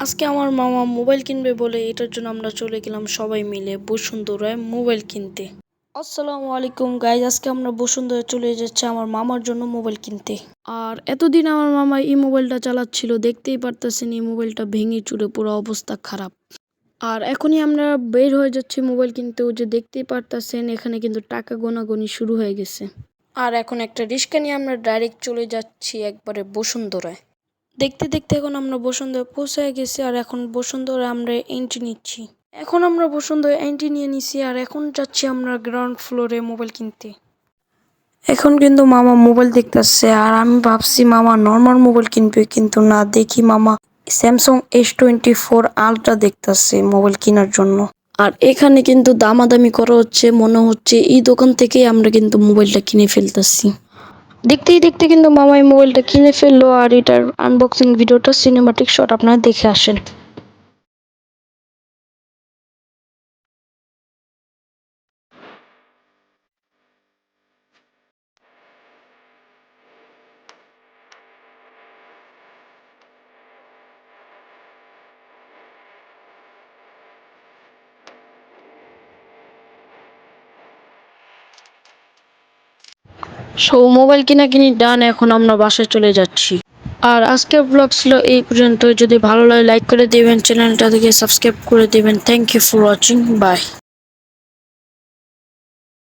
আজকে আমার মামা মোবাইল কিনবে বলে এটার জন্য আমরা চলে গেলাম সবাই মিলে বসুন্ধরায় মোবাইল কিনতে। আসসালামু আলাইকুম গাইজ, আজকে আমরা বসুন্ধরায় চলে যাচ্ছি আমার মামার জন্য মোবাইল কিনতে। আর এতদিন আমার মামা এই মোবাইলটা চালাচ্ছিল, দেখতেই পারতেছেন এই মোবাইলটা ভেঙে চুরে পুরো অবস্থা খারাপ। আর এখনই আমরা বের হয়ে যাচ্ছি মোবাইল কিনতে, যে দেখতেই পারতেছেন এখানে কিন্তু টাকা গোনাগুনি শুরু হয়ে গেছে। আর এখন একটা রিক্সা নিয়ে আমরা ডাইরেক্ট চলে যাচ্ছি একবারে বসুন্ধরায়। দেখতে দেখতে এখন আমরা বসুন্ধরা পৌঁছে গেছি, আর এখন বসুন্ধরা আমরা এন্ট্রি নিচ্ছি। এখন আমরা বসুন্ধরা এন্ট্রি নিয়ে নিছি, আর এখন যাচ্ছি আমরা গ্রাউন্ড ফ্লোরে মোবাইল কিনতে। এখন কিন্তু মামা মোবাইল দেখতেছে, আর আমি ভাবছি মামা নর্মাল মোবাইল কিনবে, কিন্তু না, দেখি মামা স্যামসাং S24 আলট্রা দেখতেছে মোবাইল কেনার জন্য। আর এখানে কিন্তু দামাদামি করা হচ্ছে, মনে হচ্ছে এই দোকান থেকেই আমরা কিন্তু মোবাইলটা কিনে ফেলতেছি। দেখতেই দেখতে কিন্তু মামা এই মোবাইলটা কিনে ফেললো, আর এটার আনবক্সিং ভিডিওটা সিনেমাটিক শট আপনারা দেখে আসেন। সো মোবাইল কিনাকিনি ডান, এখন আমরা বাসায় চলে যাচ্ছি। আর আজকের ব্লগ ছিল এই পর্যন্ত। যদি ভালো লাগে লাইক করে দিবেন, চ্যানেলটা থেকে সাবস্ক্রাইব করে দিবেন। Thank you for watching, by.